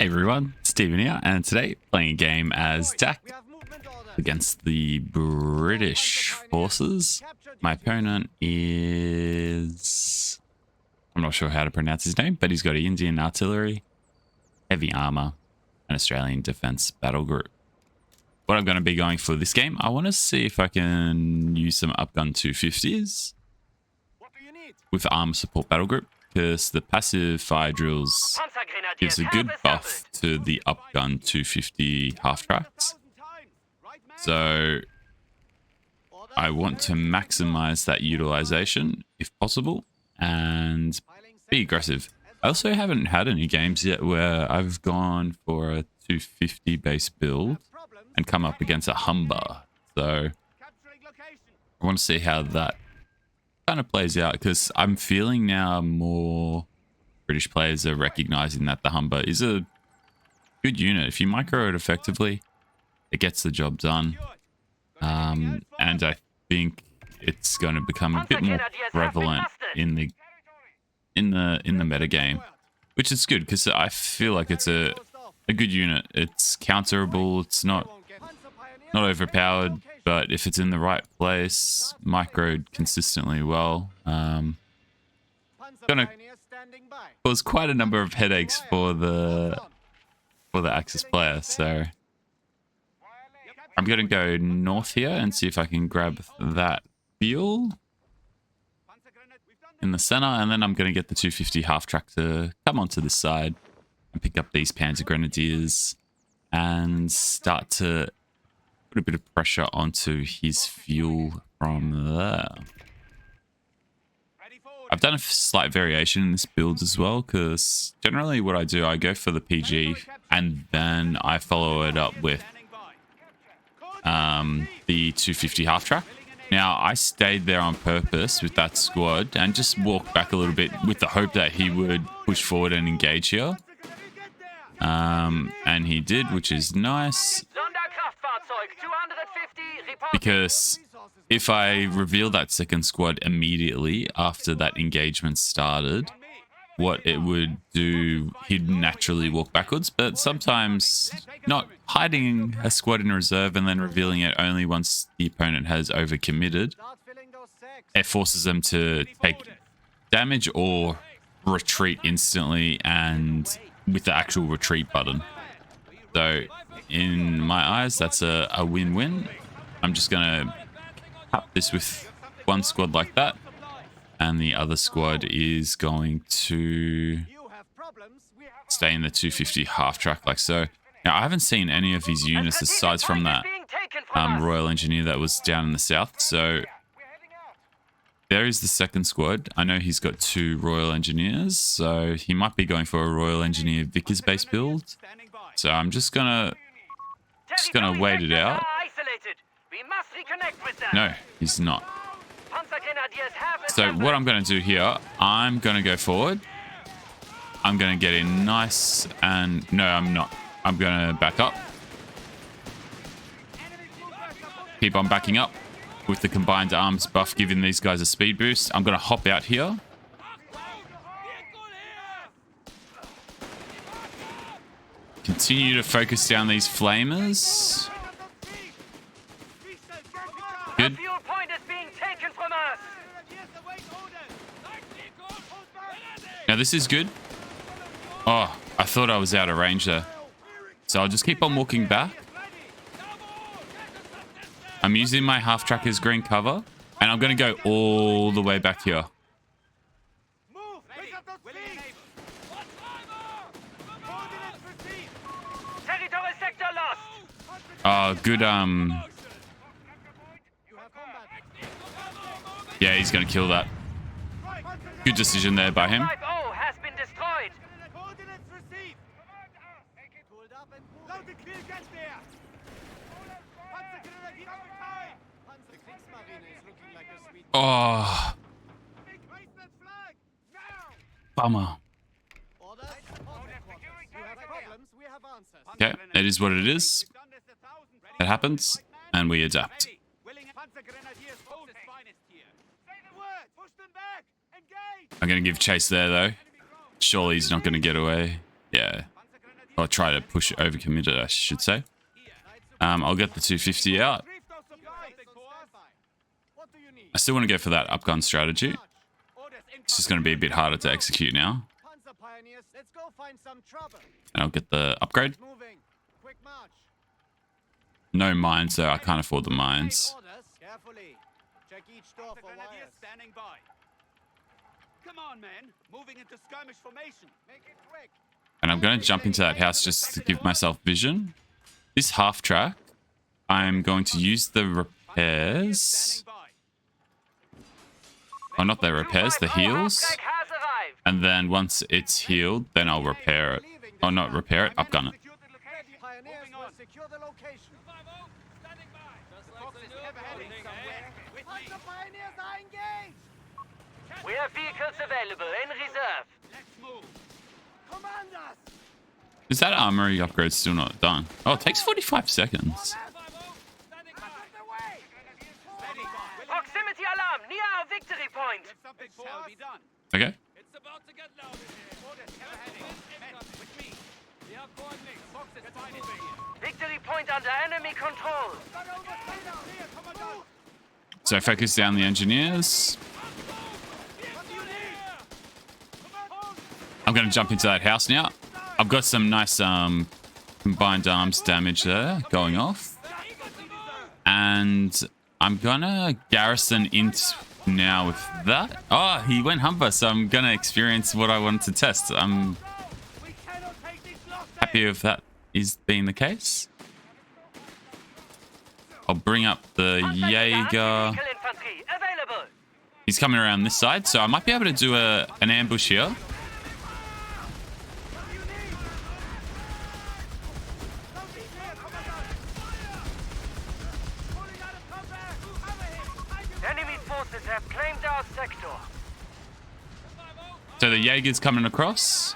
Hey everyone, Stephen here, and today playing a game as DAK against the British forces. My opponent is... I'm not sure how to pronounce his name, but he's got Indian artillery, heavy armor, and Australian defense battle group. What I'm going to be going for this game, I want to see if I can use some upgun 250s with armor support battle group, because the passive fire drills gives a good buff to the upgun 250 half tracks. So I want to maximize that utilization if possible and be aggressive. I also haven't had any games yet where I've gone for a 250 base build and come up against a Humber. So I want to see how that kind of plays out, because I'm feeling now more British players are recognizing that the Humber is a good unit. If you micro it effectively, it gets the job done. And I think it's going to become a bit more prevalent in the meta game, which is good because I feel like it's a good unit. It's counterable. It's not overpowered, but if it's in the right place, microed consistently well, gonna cause quite a number of headaches for the Axis player. So I'm gonna go north here and see if I can grab that fuel in the center, and then I'm gonna get the 250 half track to come onto this side and pick up these Panzer Grenadiers and start to put a bit of pressure onto his fuel from there. I've done a slight variation in this build as well, because generally what I do, I go for the PG and then I follow it up with the 250 half track. Now, I stayed there on purpose with that squad and just walked back a little bit with the hope that he would push forward and engage here. And he did, which is nice, because if I reveal that second squad immediately after that engagement started, what it would do, he'd naturally walk backwards. But sometimes not hiding a squad in reserve and then revealing it only once the opponent has overcommitted, it forces them to take damage or retreat instantly and with the actual retreat button. So in my eyes, that's a win-win. I'm just going to cap this with one squad like that, and the other squad is going to stay in the 250 half track like so. Now, I haven't seen any of his units aside from that Royal Engineer that was down in the south. So there is the second squad. I know he's got 2 Royal Engineers, so he might be going for a Royal Engineer Vickers base build. So I'm just gonna wait it out. No, he's not. So what I'm going to do here, I'm going to go forward. I'm going to get in nice, and no, I'm not. I'm going to back up. Keep on backing up with the combined arms buff, giving these guys a speed boost. I'm going to hop out here. Continue to focus down these flamers. Good. Now this is good. Oh, I thought I was out of range there. So I'll just keep on walking back. I'm using my half track as green cover, and I'm going to go all the way back here. Oh, good. Yeah, he's going to kill that. Good decision there by him. Oh, bummer. Okay, it is what it is. It happens, and we adapt. I'm going to give chase there, though. Surely he's not going to get away. Yeah. Or try to push it overcommitted, I should say. I'll get the 250 out. I still want to go for that upgun strategy. It's just going to be a bit harder to execute now. And I'll get the upgrade. No mines though, I can't afford the mines. And I'm going to jump into that house just to give myself vision. This half track, I'm going to use the repairs. Oh, not the repairs, the heals. And then once it's healed, then I'll repair it. Oh, not repair it, upgun it. We have vehicles available in reserve. Is that armory upgrade still not done? Oh, it takes 45 seconds. Proximity alarm near our victory point. Okay. Victory point under enemy control. So focus down the engineers. I'm going to jump into that house now. I've got some nice combined arms damage there going off. And I'm going to garrison int now with that. Oh, he went Humber, so I'm going to experience what I wanted to test. I'm happy if that is being the case. I'll bring up the Jaeger. He's coming around this side, so I might be able to do an ambush here. Have claimed our sector. So the Jaeger's coming across.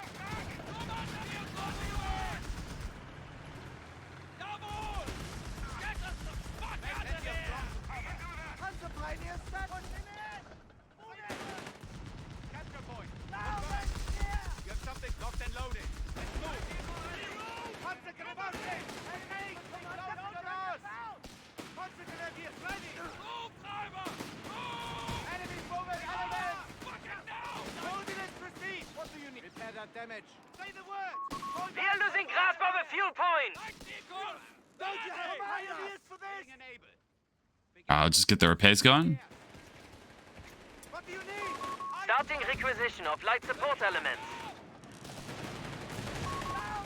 We are losing grasp of a fuel point. I'll just get the repairs going. Starting requisition of light support elements.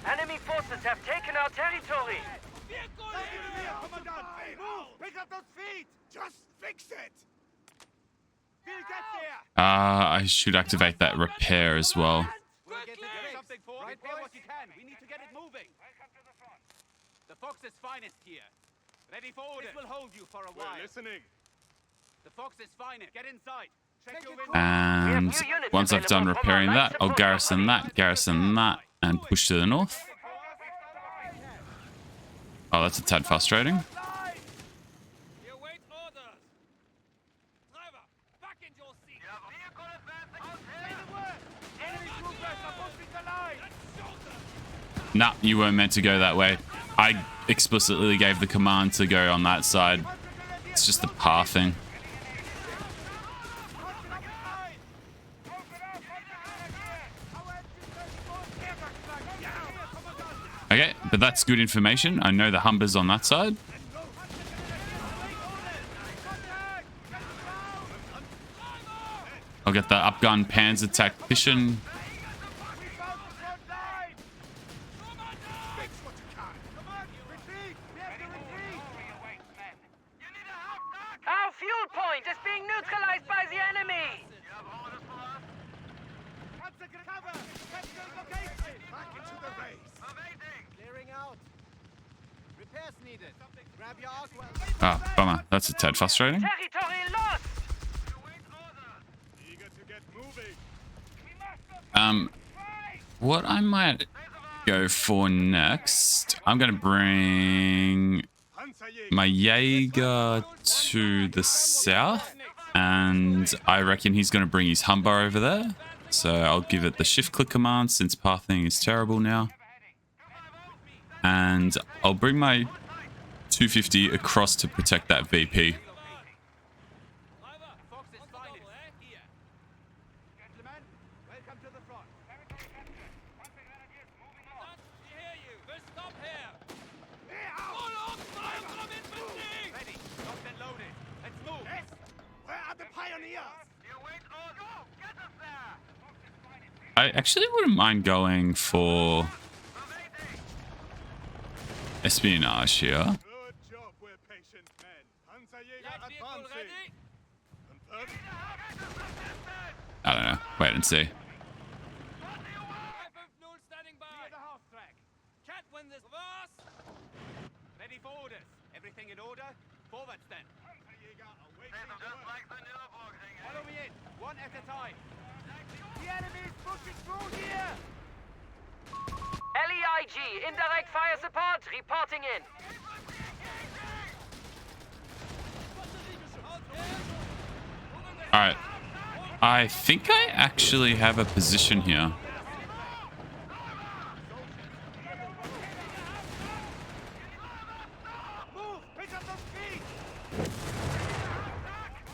Enemy forces have taken our territory. Pick up those feet. Just fix it. I should activate that repair as well. Repair what you can. We need to get it moving. The Fox's finest here. Ready for order. This will hold you for a while. We're listening. The Fox's finest. Get inside. Check your window. And once I've done repairing that, I'll garrison that, and push to the north. Oh, that's a tad frustrating. Nah, you weren't meant to go that way. I explicitly gave the command to go on that side. It's just the pathing. Okay, but that's good information. I know the Humber's on that side. I'll get the upgun Panzer tactician. Our fuel point is being neutralized by the enemy. Oh, bummer. That's a tad frustrating. Territory lost. What I might go for next, I'm going to bring my Jaeger to the south, and I reckon he's going to bring his Humber over there. So I'll give it the shift click command since pathing is terrible now. And I'll bring my 250 across to protect that VP. Fox's finest here. Gentlemen, welcome to the front. We hear you. We'll stop here. Full on fire from infantry. Ready. Locked and loaded. Let's move. Yes. Where are the pioneers? You wait or go. Get us there. I actually wouldn't mind going for espionage here. Good job, we're patient men. Panzerjäger advancing. Confirmed. I don't know. Wait and see. Standing by. The half track. Can't win this. Ready for orders. Everything in order. Forwards then. Panzerjäger awaiting orders. Follow me in. One at a time. The enemy is pushing through here. LEIG, indirect fire support, reporting in. Alright. I think I actually have a position here.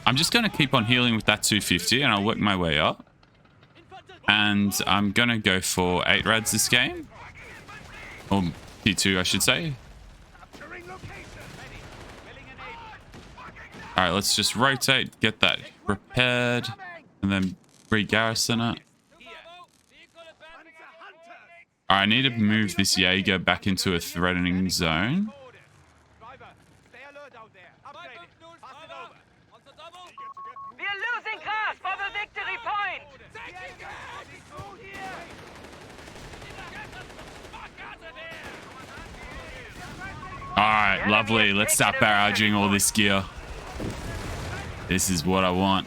I'm just going to keep on healing with that 250 and I'll work my way up. And I'm going to go for 8 rads this game. Or P2, I should say. Alright, let's just rotate, get that repaired, and then re-garrison it. Alright, I need to move this Jaeger back into a threatening zone. We're losing grasp of a victory point. Alright, lovely. Let's start barraging all this gear. This is what I want.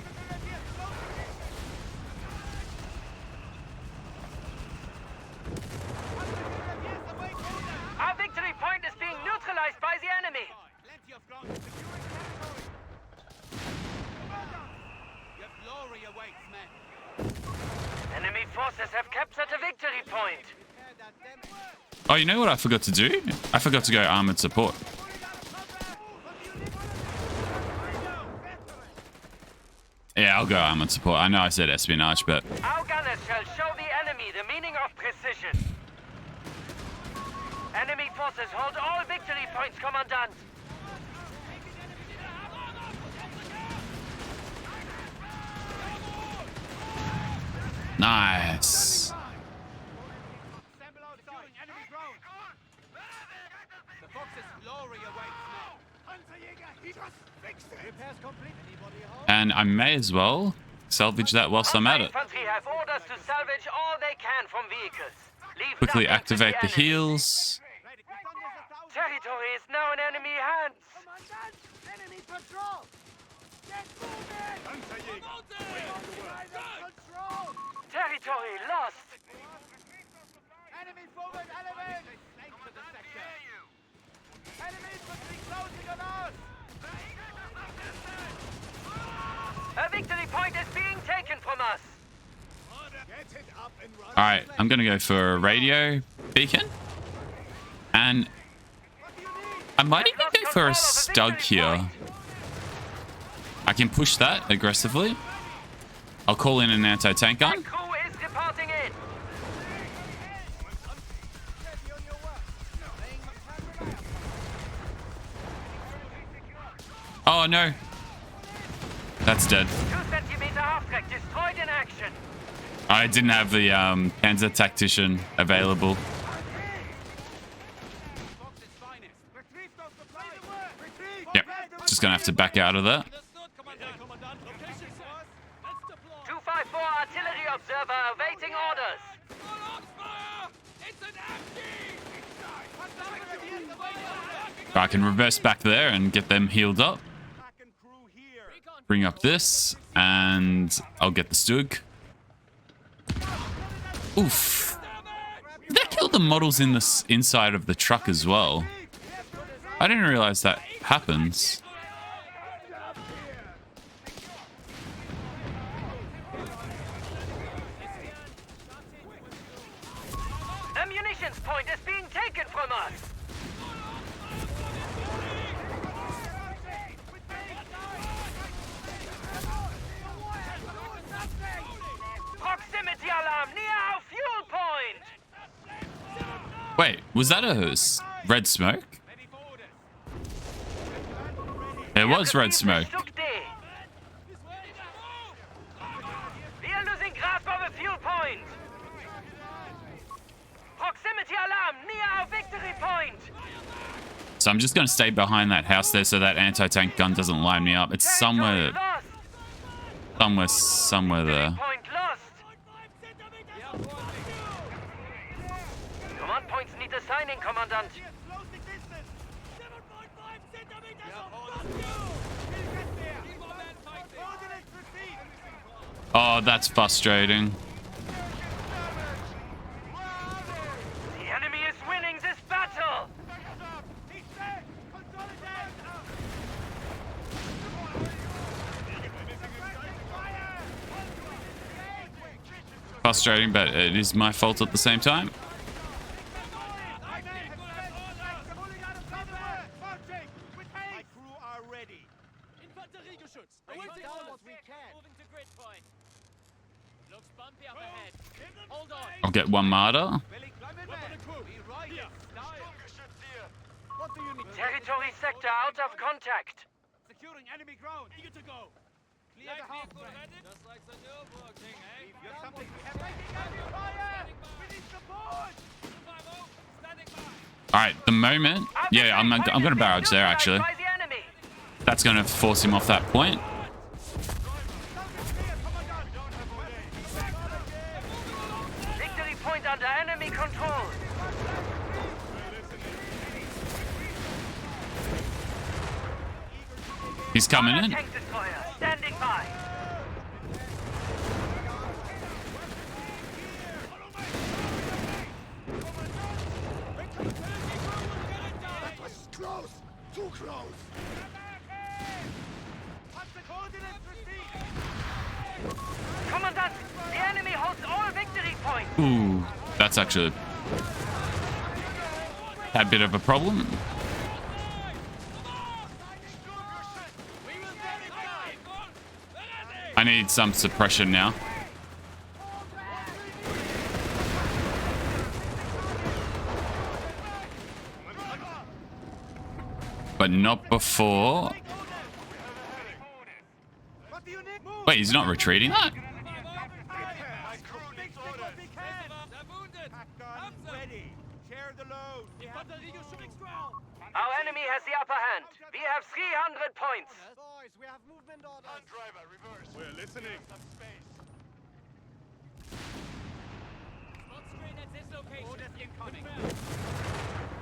Our victory point is being neutralized by the enemy. Plenty of ground to secure territory. Your glory awaits, men. Enemy forces have captured a victory point. Repair that damage. Oh, you know what I forgot to do? I forgot to go armored support. Yeah, I'll go armored support. I know I said espionage, but Our gunners shall show the enemy the meaning of precision. Enemy forces hold all victory points, Commandant. nice. Assemble outside. Enemy ground. The Fox's glory awaits, men. Panzerjäger, he just fixed it. Repairs complete. Anybody home? And I may as well salvage that whilst I'm at it. Infantry have orders to salvage all they can from vehicles. Leave Quickly nothing to the activate the enemy. heals. Ready. We've done this 1,000. Territory is now in enemy hands. Commandant! Enemy patrol! Get moving! Panzerjäger, Control! Territory lost. Enemy forward, elevate! Snake to the sector. Enemy infantry closing on us! A victory point is being taken from us. get it up and run. Alright, I'm going to go for a radio beacon. And I might even go for a stug here. I can push that aggressively. I'll call in an anti-tank gun. Crew is departing in. Oh no. That's dead. 2-centimeter half-track destroyed in action. I didn't have the Panzer Tactician available. Fox's finest. Retrieve those supplies. Retrieve! Yep. Just going to have to back out of that. Understood, Commandant. Location source. Let's deploy. 254 artillery observer awaiting orders. Full on fire! It's an empty! I can reverse back there and get them healed up. Pack and crew here. Bring up this, and I'll get the Stug. Oof. Did that kill the models in the inside of the truck as well? I didn't realize that happens. A munitions point is being taken from us! Proximity alarm near our fuel point! Wait, was that a red smoke? It was red smoke. We are losing grasp of a fuel point! Proximity alarm near our victory point! So I'm just going to stay behind that house there so that anti-tank gun doesn't line me up. It's somewhere there. Point lost! Command points need assigning, Commandant. Oh, that's frustrating. The enemy is winning this battle! Frustrating, but it is my fault at the same time. I'll get one martyr. Territory sector out of contact. Securing enemy ground. Eager to go. Clear the house. Just like the Nürburgring, eh? You have something we have. Fire! We need support! Standing by. All right, the moment. Yeah, I'm going to barrage there actually. That's going to force him off that point. Victory point under enemy control. He's coming in. Tank destroyer standing by. That was close! Too close! Commandant, the enemy holds all victory points. Ooh, that's actually a bit of a problem. I need some suppression now. But not before. Wait, he's not retreating that? Our enemy has the upper hand. We have 300 points. Boys, we have movement orders. Driver, reverse. We're listening.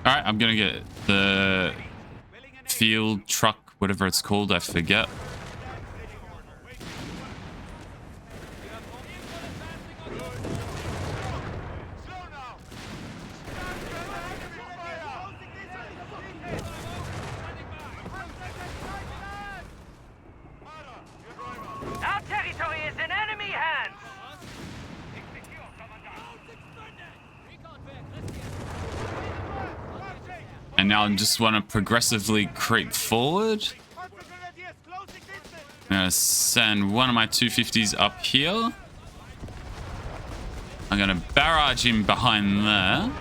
All right, I'm gonna get the field truck, whatever it's called, I forget. Our territory is in enemy hands. And now I just want to progressively creep forward. I'm gonna send one of my 250s up here. I'm gonna barrage him behind there.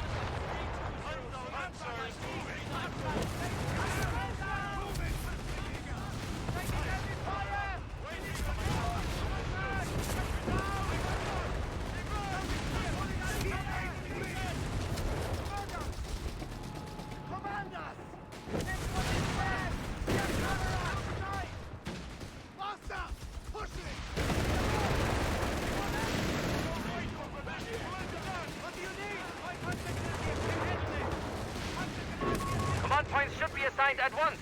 Command points should be assigned at once.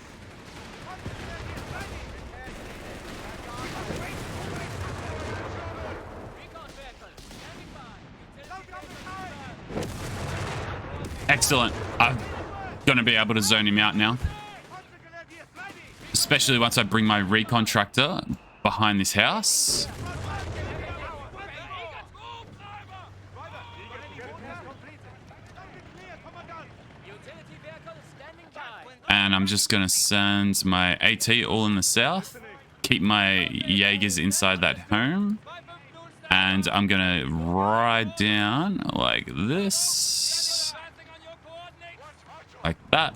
Excellent. I'm gonna be able to zone him out now. Especially once I bring my recon tractor behind this house. And I'm just going to send my AT all in the south. Keep my Jaegers inside that home. And I'm going to ride down like this. Like that.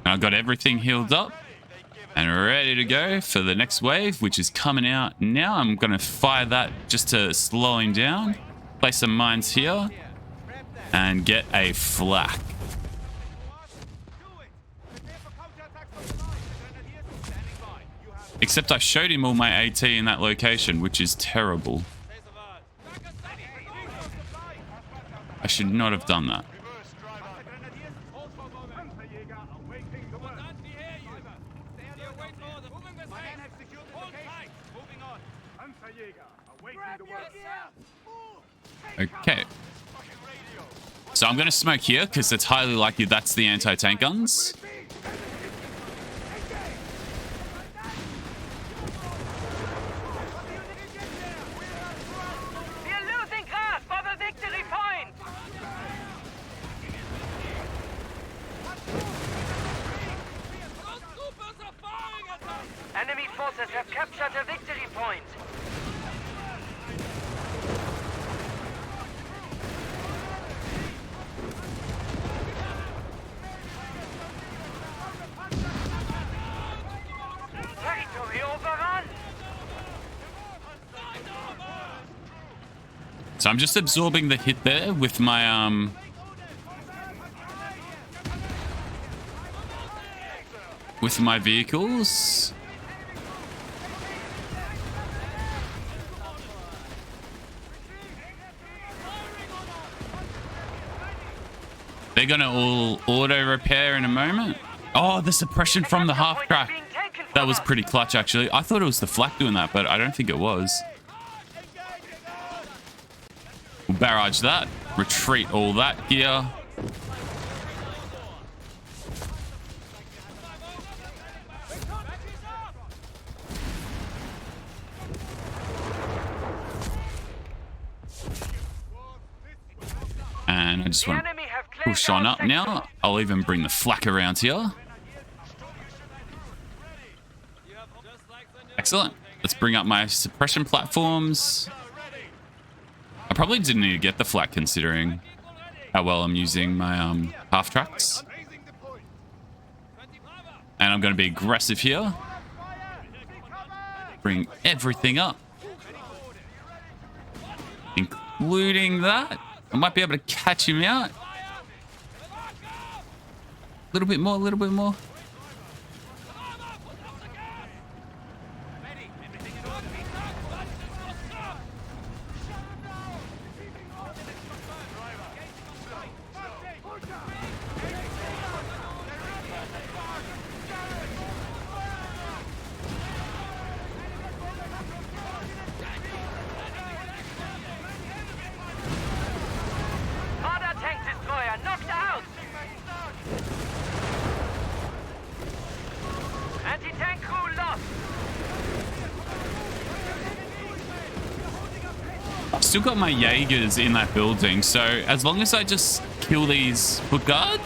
I've got everything healed up and ready to go for the next wave, which is coming out now. I'm going to fire that just to slow him down. Place some mines here and get a flak. Except I showed him all my AT in that location, which is terrible. I should not have done that. Okay. So I'm going to smoke here because it's highly likely that's the anti-tank guns. We're losing grasp of a victory point. Enemy forces have captured a victory point. Territory overrun. So I'm just absorbing the hit there with my vehicles. They're gonna all auto repair in a moment. Oh, the suppression from the half track. That was pretty clutch, actually. I thought it was the flak doing that, but I don't think it was. We'll barrage that. Retreat all that here. And I just want to push on up now. I'll even bring the flak around here. Excellent. Let's bring up my suppression platforms. I probably didn't need to get the flak considering how well I'm using my half tracks. And I'm going to be aggressive here. Bring everything up. Including that. I might be able to catch him out. A little bit more, a little bit more. Still got my Jaegers in that building, so as long as I just kill these foot guards.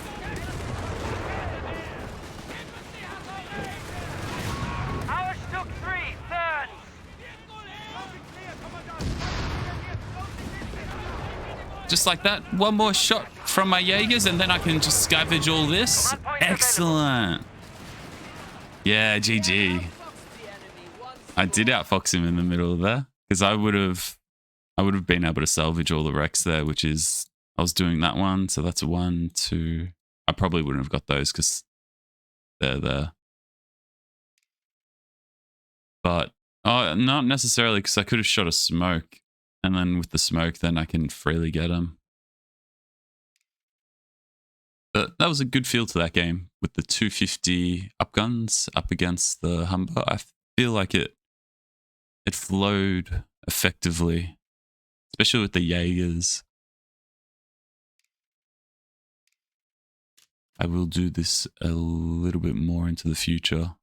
Just like that. One more shot from my Jaegers and then I can just scavenge all this. Excellent. Yeah, GG. I did outfox him in the middle there because I would have been able to salvage all the wrecks there, which is, I was doing that one. So that's 1, 2. I probably wouldn't have got those because they're there. But, oh, not necessarily because I could have shot a smoke. And then with the smoke, then I can freely get them. But that was a good feel to that game with the 250 up guns up against the Humber. I feel like it flowed effectively. Especially with the Jaegers. I will do this a little bit more into the future.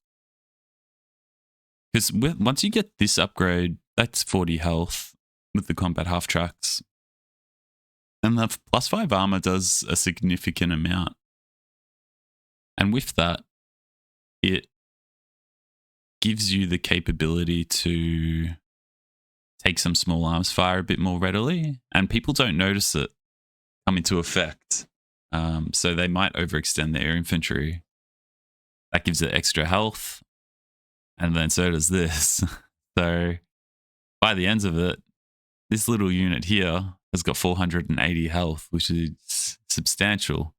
Because once you get this upgrade, that's 40 health with the combat half tracks. And the +5 armor does a significant amount. And with that, it gives you the capability to take some small arms fire a bit more readily. And people don't notice it come into effect. So they might overextend their infantry. That gives it extra health. And then so does this. So by the ends of it, this little unit here has got 480 health, which is substantial.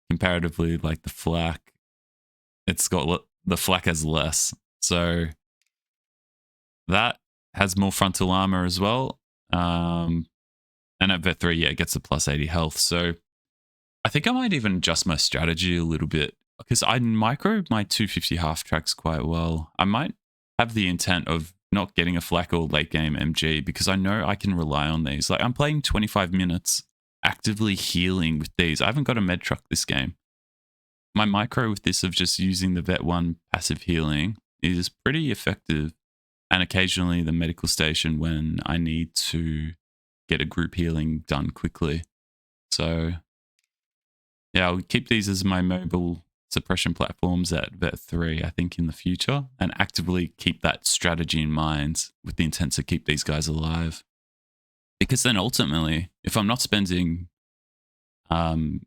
Comparatively, like the flak, it's got the flak has less. So that has more frontal armor as well. And at Vet 3, yeah, it gets a +80 health. So I think I might even adjust my strategy a little bit because I micro my 250 half tracks quite well. I might have the intent of not getting a flak or late game MG because I know I can rely on these. Like I'm playing 25 minutes actively healing with these. I haven't got a med truck this game. My micro with this of just using the Vet 1 passive healing is pretty effective. And occasionally the medical station when I need to get a group healing done quickly. So yeah, I'll keep these as my mobile suppression platforms at Vet 3, I think, in the future, and actively keep that strategy in mind with the intent to keep these guys alive. Because then ultimately, if I'm not spending money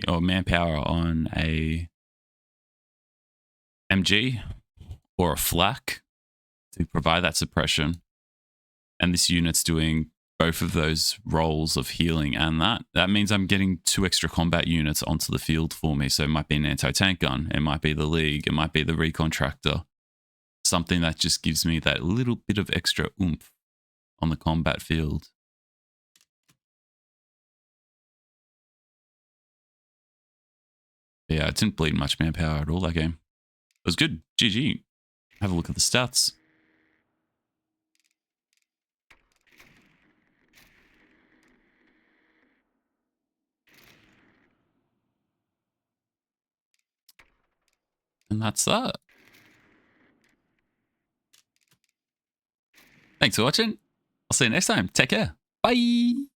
or manpower on a MG or a flak to provide that suppression, and this unit's doing both of those roles of healing and that means I'm getting 2 extra combat units onto the field for me. So it might be an anti-tank gun, it might be the League, it might be the recon tractor. Something that just gives me that little bit of extra oomph on the combat field. Yeah, it didn't bleed much manpower at all that game. It was good. GG. Have a look at the stats. And that's that. Thanks for watching. I'll see you next time. Take care. Bye.